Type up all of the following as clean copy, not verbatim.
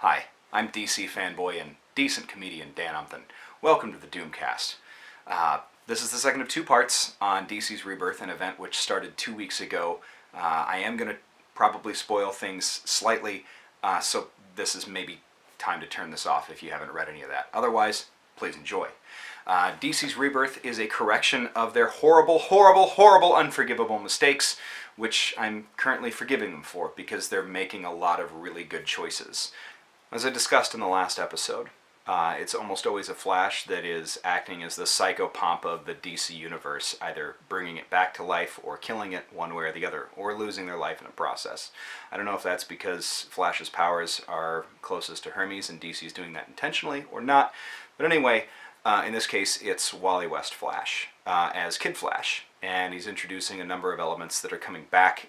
Hi, I'm DC fanboy and decent comedian Dan Umpton. Welcome to the Doomcast. This is the second of two parts on DC's Rebirth, an event which started 2 weeks ago. I am going to probably spoil things slightly, so this is maybe time to turn this off if you haven't read any of that. Otherwise, please enjoy. DC's Rebirth is a correction of their horrible, unforgivable mistakes, which I'm currently forgiving them for because they're making a lot of really good choices. As I discussed in the last episode, it's almost always a Flash that is acting as the psychopomp of the DC universe, either bringing it back to life or killing it one way or the other, or losing their life in a process. I don't know if that's because Flash's powers are closest to Hermes and DC's doing that intentionally or not, but anyway, in this case it's Wally West Flash as Kid Flash, and he's introducing a number of elements that are coming back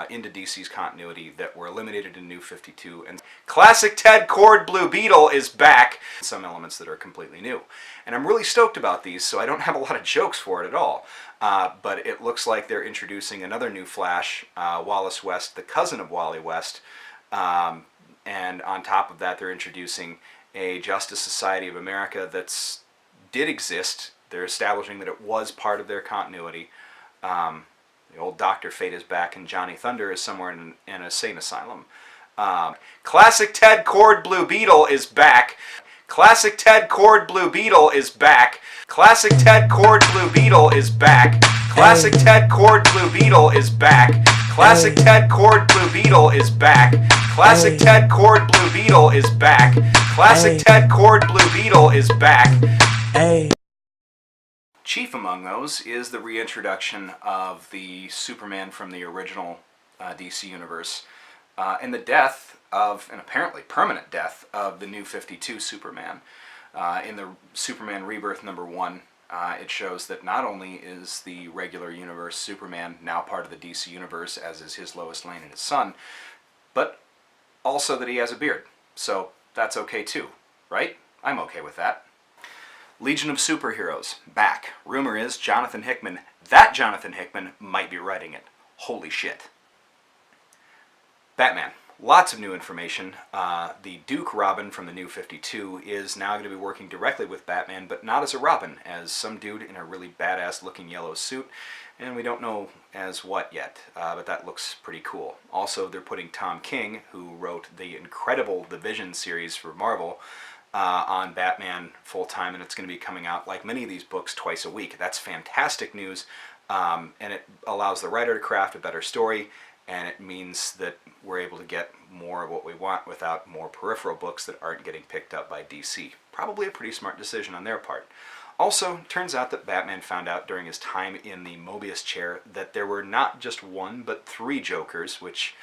into DC's continuity that were eliminated in New 52, and classic Ted Kord Blue Beetle is back. Some elements that are completely new, and I'm really stoked about these, so I don't have a lot of jokes for it at all. But it looks like they're introducing another new Flash, Wallace West, the cousin of Wally West, and on top of that they're introducing a Justice Society of America that's did exist. They're establishing that it was part of their continuity. The old Dr. Fate is back, and Johnny Thunder is somewhere in an insane asylum. Classic Ted Kord Blue Beetle is back. Classic Ted Kord Blue Beetle is back. Classic Ted Kord Blue Beetle is back. Classic Ted Kord Blue Beetle is back. Classic Ted Kord Blue Beetle is back. Classic Ted Kord Blue Beetle is back. Classic Ted Kord Blue Beetle is back. Chief among those is the reintroduction of the Superman from the original DC universe, and the death of, an apparently permanent death, of the New 52 Superman. In the Superman Rebirth #1, it shows that not only is the regular universe Superman now part of the DC universe, as is his Lois Lane and his son, but also that he has a beard. So that's okay too, right? I'm okay with that. Legion of Superheroes, back. Rumor is Jonathan Hickman, that Jonathan Hickman, might be writing it. Holy shit. Batman. Lots of new information. The Duke Robin from the New 52 is now going to be working directly with Batman, but not as a Robin, as some dude in a really badass looking yellow suit, and we don't know as what yet, but that looks pretty cool. Also, they're putting Tom King, who wrote the incredible The Vision series for Marvel, on Batman full-time, and it's going to be coming out, like many of these books, twice a week. That's fantastic news, and it allows the writer to craft a better story, and it means that we're able to get more of what we want without more peripheral books that aren't getting picked up by DC. Probably a pretty smart decision on their part. Also, turns out that Batman found out during his time in the Mobius chair that there were not just one, but 3 Jokers, which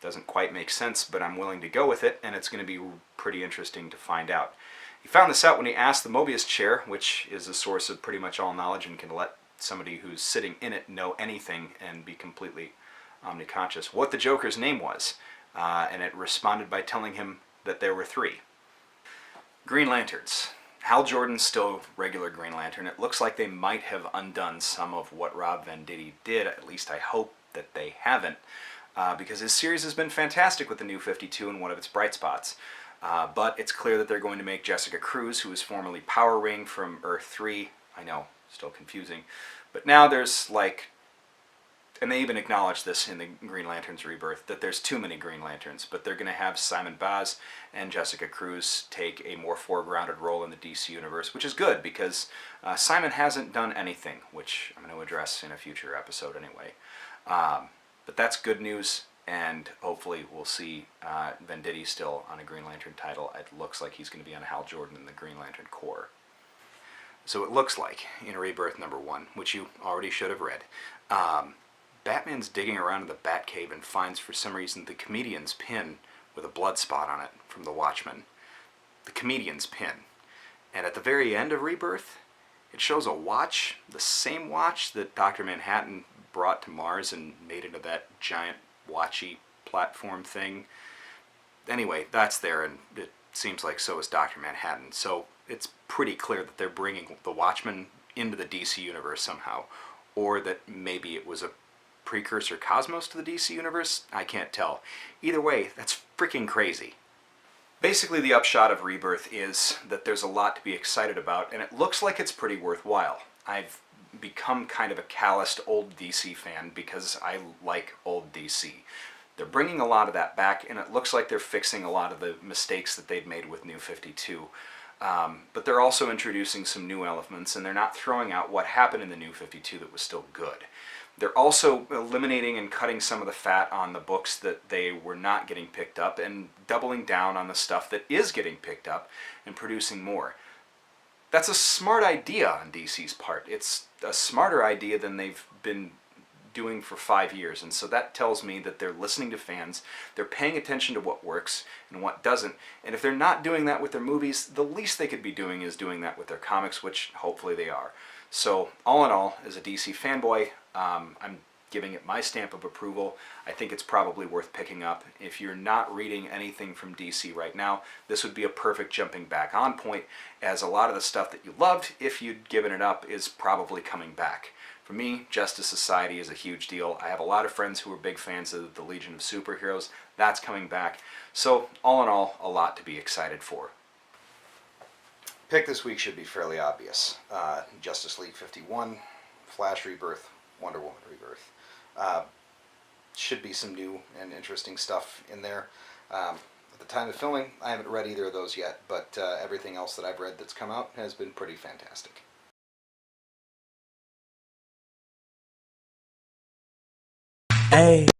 doesn't quite make sense, but I'm willing to go with it, and it's going to be pretty interesting to find out. He found this out when he asked the Mobius chair, which is a source of pretty much all knowledge and can let somebody who's sitting in it know anything and be completely omniconscious, what the Joker's name was, and it responded by telling him that there were 3. Green Lanterns. Hal Jordan's still regular Green Lantern. It looks like they might have undone some of what Rob Venditti did, at least I hope that they haven't. Because his series has been fantastic with the New 52 and one of its bright spots. But it's clear that they're going to make Jessica Cruz, who was formerly Power Ring from Earth 3, I know, still confusing, but now there's like, and they even acknowledge this in the Green Lanterns Rebirth, that there's too many Green Lanterns, but they're going to have Simon Baz and Jessica Cruz take a more foregrounded role in the DC universe, which is good, because Simon hasn't done anything, which I'm going to address in a future episode anyway. But that's good news, and hopefully we'll see Venditti still on a Green Lantern title. It looks like he's going to be on Hal Jordan in the Green Lantern Corps. So it looks like, in Rebirth #1, which you already should have read, Batman's digging around in the Batcave and finds, for some reason, the Comedian's pin with a blood spot on it from the Watchmen. The Comedian's pin. And at the very end of Rebirth, it shows a watch, the same watch that Dr. Manhattan brought to Mars and made into that giant watchy platform thing. Anyway, that's there, and it seems like so is Dr. Manhattan. So it's pretty clear that they're bringing the Watchmen into the DC universe somehow, or that maybe it was a precursor cosmos to the DC universe. I can't tell. Either way, that's freaking crazy. Basically, the upshot of Rebirth is that there's a lot to be excited about, and it looks like it's pretty worthwhile. I've become kind of a calloused old DC fan because I like old DC. They're bringing a lot of that back, and it looks like they're fixing a lot of the mistakes that they'd made with New 52. But they're also introducing some new elements, and they're not throwing out what happened in the New 52 that was still good. They're also eliminating and cutting some of the fat on the books that they were not getting picked up and doubling down on the stuff that is getting picked up and producing more. That's a smart idea on DC's part. It's a smarter idea than they've been doing for 5 years, and so that tells me that they're listening to fans, they're paying attention to what works and what doesn't, and if they're not doing that with their movies, the least they could be doing is doing that with their comics, which hopefully they are. So all in all, as a DC fanboy, I'm giving it my stamp of approval. I think it's probably worth picking up. If you're not reading anything from DC right now, this would be a perfect jumping back on point, as a lot of the stuff that you loved, if you'd given it up, is probably coming back. For me, Justice Society is a huge deal. I have a lot of friends who are big fans of the Legion of Superheroes. That's coming back. So all in all, a lot to be excited for. Pick this week should be fairly obvious. Justice League 51, Flash Rebirth, Wonder Woman Rebirth. Should be some new and interesting stuff in there. At the time of filming, I haven't read either of those yet, but everything else that I've read that's come out has been pretty fantastic. Hey.